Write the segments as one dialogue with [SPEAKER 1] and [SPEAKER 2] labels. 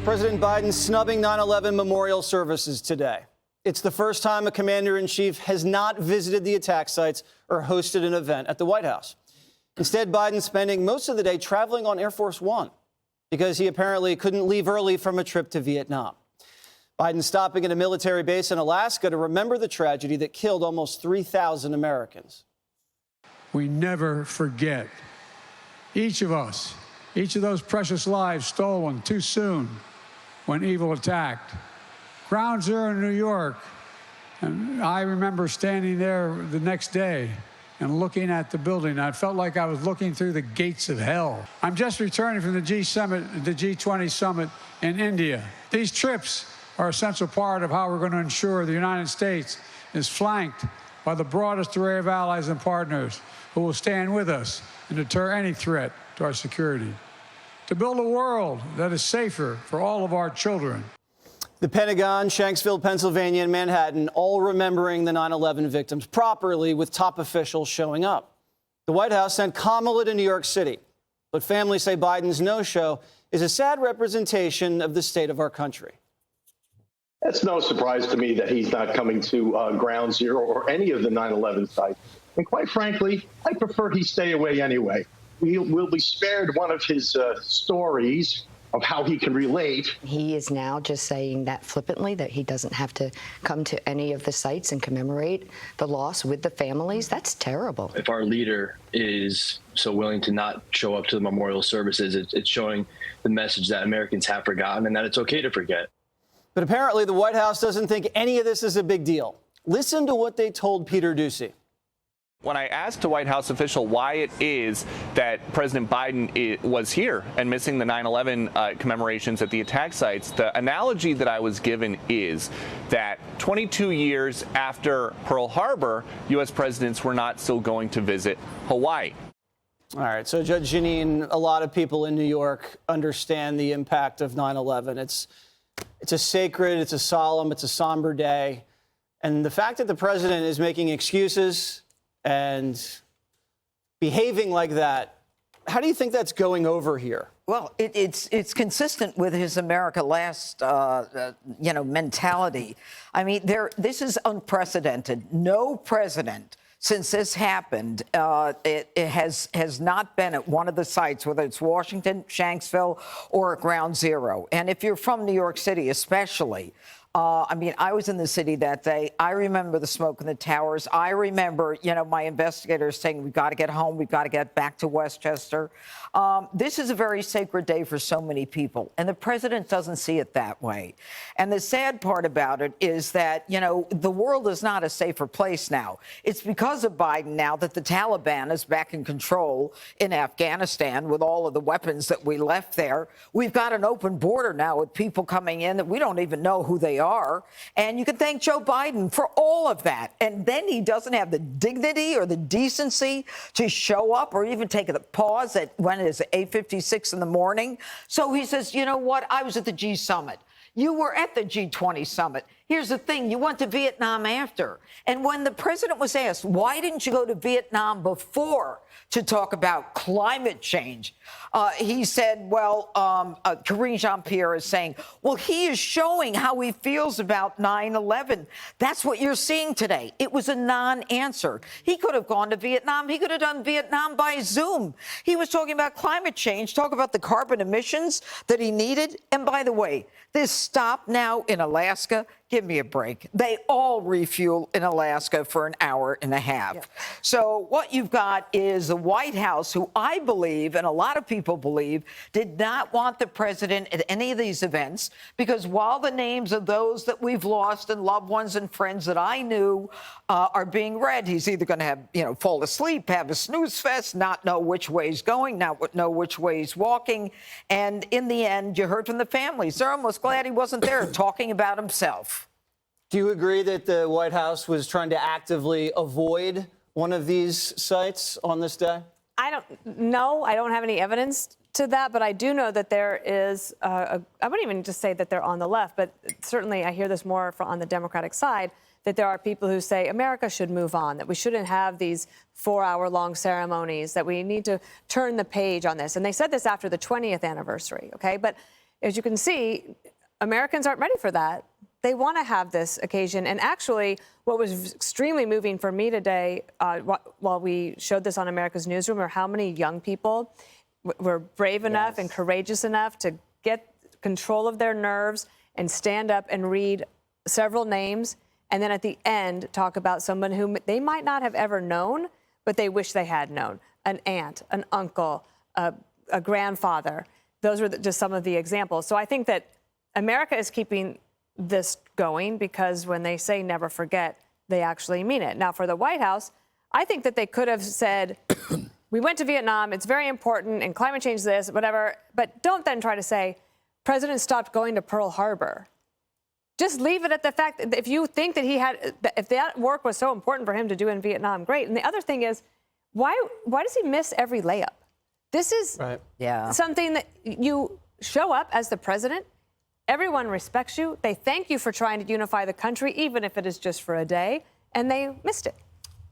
[SPEAKER 1] President Biden snubbing 9/11 memorial services today. It's the first time a commander-in-chief has not visited the attack sites or hosted an event at the White House. Instead, Biden spending most of the day traveling on Air Force One because he apparently couldn't leave early from a trip to Vietnam. Biden stopping at a military base in Alaska to remember the tragedy that killed almost 3,000 Americans.
[SPEAKER 2] We never forget. Each of us, each of those precious lives stolen too soon when evil attacked. Ground Zero in New York, and I remember standing there the next day and looking at the building. I felt like I was looking through the gates of hell. I'm just returning from the G20 summit in India. These trips are an essential part of how we're going to ensure the United States is flanked by the broadest array of allies and partners who will stand with us and deter any threat to our security, to build a world that is safer for all of our children.
[SPEAKER 1] The Pentagon, Shanksville, Pennsylvania, and Manhattan all remembering the 9/11 victims properly with top officials showing up. The White House sent Kamala to New York City, but families say Biden's no-show is a sad representation of the state of our country.
[SPEAKER 3] It's no surprise to me that he's not coming to Ground Zero or any of the 9/11 sites. And quite frankly, I prefer he stay away anyway. We'll be spared one of his stories of how he can relate.
[SPEAKER 4] He is now just saying that flippantly, that he doesn't have to come to any of the sites and commemorate the loss with the families. That's terrible.
[SPEAKER 5] If our leader is so willing to not show up to the memorial services, it's showing the message that Americans have forgotten and that it's okay to forget.
[SPEAKER 1] But apparently the White House doesn't think any of this is a big deal. Listen to what they told Peter Doocy.
[SPEAKER 6] When I asked a White House official why it is that President Biden was here and missing the 9/11 commemorations at the attack sites, the analogy that I was given is that 22 years after Pearl Harbor, U.S. presidents were not still going to visit Hawaii.
[SPEAKER 1] All right, so Judge Jeanine, a lot of people in New York understand the impact of 9/11. It's a sacred, it's a solemn, it's a somber day. And the fact that the president is making excuses and behaving like that, how do you think that's going over here?
[SPEAKER 7] Well, it's consistent with his America Last, mentality. I mean, this is unprecedented. No president since this happened, it has not been at one of the sites, whether it's Washington, Shanksville, or at Ground Zero. And if you're from New York City, especially, I was in the city that day. I remember the smoke in the towers. I remember, my investigators saying, we've got to get home. We've got to get back to Westchester. This is a very sacred day for so many people, and the president doesn't see it that way. And the sad part about it is that, the world is not a safer place now. It's because of Biden now that the Taliban is back in control in Afghanistan with all of the weapons that we left there. We've got an open border now with people coming in that we don't even know who they are. And you can thank Joe Biden for all of that. And then he doesn't have the dignity or the decency to show up or even take a pause at when it is 8:56 in the morning. So he says, you know what? I was at the G Summit. You were at the G20 summit. Here's the thing. You went to Vietnam after. And when the president was asked, why didn't you go to Vietnam before to talk about climate change? He said, Karine Jean-Pierre is saying, well, he is showing how he feels about 9/11. That's what you're seeing today. It was a non-answer. He could have gone to Vietnam. He could have done Vietnam by Zoom. He was talking about climate change, talk about the carbon emissions that he needed. And by the way, this stop now in Alaska, give me a break. They all refuel in Alaska for an hour and a half. Yeah. So what you've got is the White House, who I believe, and a lot of people believe, did not want the president at any of these events, because while the names of those that we've lost and loved ones and friends that I knew are being read, he's either going to have, fall asleep, have a snooze fest, not know which way he's going, not know which way he's walking. And in the end, you heard from the families. They're almost glad he wasn't there talking about himself.
[SPEAKER 1] Do you agree that the White House was trying to actively avoid one of these sites on this day?
[SPEAKER 8] I don't know. I don't have any evidence to that, but I do know that there is, I wouldn't even just say that they're on the left, but certainly I hear this more on the Democratic side, that there are people who say America should move on, that we shouldn't have these 4-hour-long ceremonies, that we need to turn the page on this. And they said this after the 20th anniversary, okay? But as you can see, Americans aren't ready for that. They want to have this occasion. And actually, what was extremely moving for me today, while we showed this on America's Newsroom, are how many young people were brave enough and courageous enough to get control of their nerves and stand up and read several names, and then at the end talk about someone whom they might not have ever known, but they wish they had known. An aunt, an uncle, a grandfather. Those were just some of the examples. So I think that America is keeping this going because when they say never forget, they actually mean it. Now, for the White House, I think that they could have said, we went to Vietnam, it's very important, and climate change this, whatever, but don't then try to say, President stopped going to Pearl Harbor. Just leave it at the fact that if you think that if that work was so important for him to do in Vietnam, great. And the other thing is, why does he miss every layup? This is something that you show up as the president. Everyone respects you. They thank you for trying to unify the country, even if it is just for a day, and they missed it.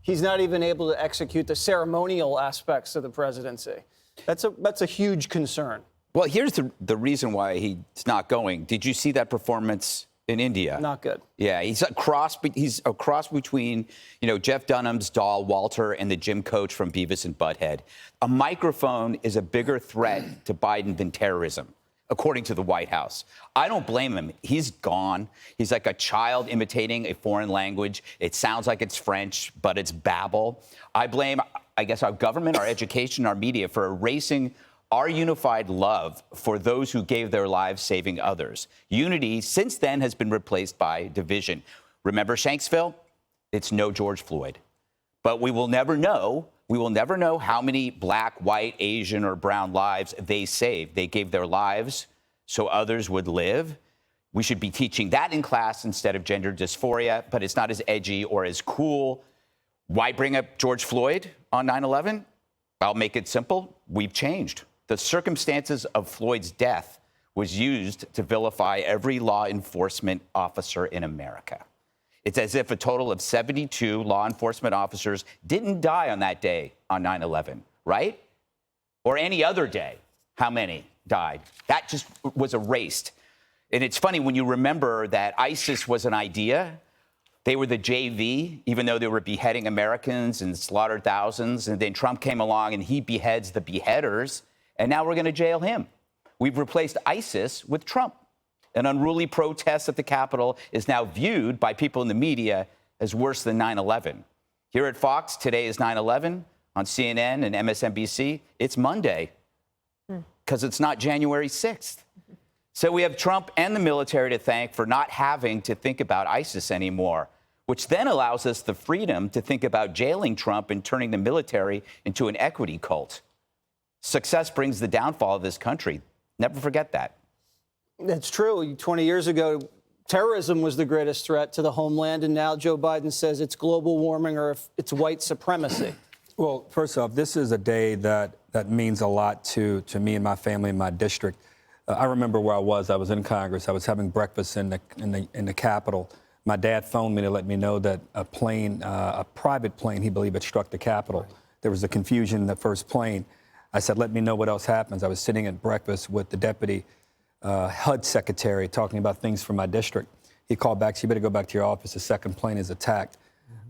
[SPEAKER 1] He's not even able to execute the ceremonial aspects of the presidency. That's a huge concern.
[SPEAKER 9] Well, here's the reason why he's not going. Did you see that performance in India?
[SPEAKER 1] Not good.
[SPEAKER 9] Yeah, he's a cross between, Jeff Dunham's doll, Walter, and the gym coach from Beavis and Butthead. A microphone is a bigger threat to Biden than terrorism, according to the White House. I don't blame him. He's gone. He's like a child imitating a foreign language. It sounds like it's French, but it's babble. I blame, I guess, our government, our education, our media for erasing our unified love for those who gave their lives saving others. Unity since then has been replaced by division. Remember Shanksville? It's no George Floyd. But we will never know. We will never know how many black, white, Asian, or brown lives they saved. They gave their lives so others would live. We should be teaching that in class instead of gender dysphoria, but it's not as edgy or as cool. Why bring up George Floyd on 9/11? I'll make it simple. We've changed. The circumstances of Floyd's death was used to vilify every law enforcement officer in America. It's as if a total of 72 law enforcement officers didn't die on that day on 9/11, right? Or any other day. How many died? That just was erased. And it's funny when you remember that ISIS was an idea. They were the JV, even though they were beheading Americans and slaughtered thousands. And then Trump came along and he beheads the beheaders. And now we're going to jail him. We've replaced ISIS with Trump. An unruly protest at the Capitol is now viewed by people in the media as worse than 9/11. Here at Fox, today is 9/11. On CNN and MSNBC, it's Monday because it's not January 6th. So we have Trump and the military to thank for not having to think about ISIS anymore, which then allows us the freedom to think about jailing Trump and turning the military into an equity cult. Success brings the downfall of this country. Never forget that.
[SPEAKER 1] That's true. 20 years ago, terrorism was the greatest threat to the homeland, and now Joe Biden says it's global warming or if it's white supremacy.
[SPEAKER 10] Well, first off, this is a day that means a lot to me and my family in my district. I remember where I was. I was in Congress. I was having breakfast in the Capitol. My dad phoned me to let me know that a plane, a private plane, he believed had struck the Capitol. There was a confusion in the first plane. I said, let me know what else happens. I was sitting at breakfast with the deputy HUD secretary talking about things from my district. He called back, so you better go back to your office. The second plane is attacked.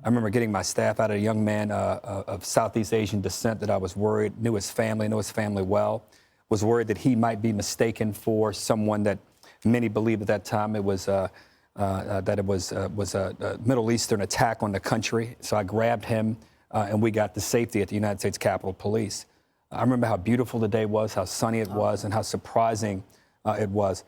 [SPEAKER 10] I remember getting my staff out, a young man of Southeast Asian descent that I was worried, knew his family well, was worried that he might be mistaken for someone that many believed at that time it was a Middle Eastern attack on the country. So I grabbed him and we got to safety at the United States Capitol Police. I remember how beautiful the day was, how sunny it was, and how surprising it was.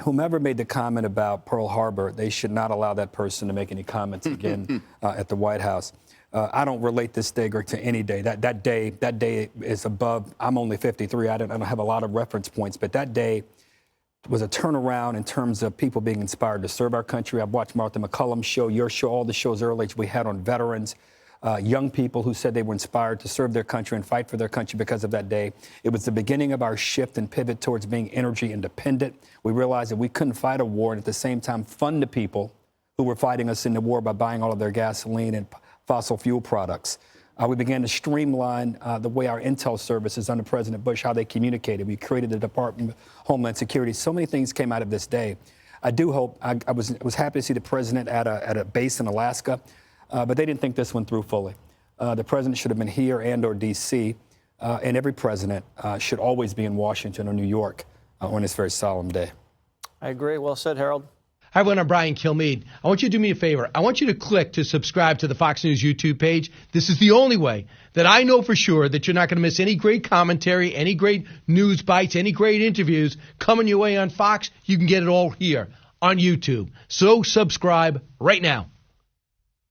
[SPEAKER 10] Whomever made the comment about Pearl Harbor, they should not allow that person to make any comments again at the White House. I don't relate this day, Greg, to any day. That day is above. I'm only 53. I don't have a lot of reference points, but that day was a turnaround in terms of people being inspired to serve our country. I've watched Martha McCullum's show, your show, all the shows earlier we had on veterans. Young people who said they were inspired to serve their country and fight for their country because of that day. It was the beginning of our shift and pivot towards being energy independent. We realized that we couldn't fight a war and at the same time fund the people who were fighting us in the war by buying all of their gasoline and fossil fuel products. We began to streamline the way our intel services under President Bush, how they communicated. We created the Department of Homeland Security. So many things came out of this day. I do hope, I was happy to see the president at a base in Alaska, but they didn't think this one through fully. The president should have been here and or D.C., and every president should always be in Washington or New York on this very solemn day.
[SPEAKER 1] I agree. Well said, Harold.
[SPEAKER 11] Hi, everyone. I'm Brian Kilmeade. I want you to do me a favor. I want you to click to subscribe to the Fox News YouTube page. This is the only way that I know for sure that you're not going to miss any great commentary, any great news bites, any great interviews coming your way on Fox. You can get it all here on YouTube. So subscribe right now.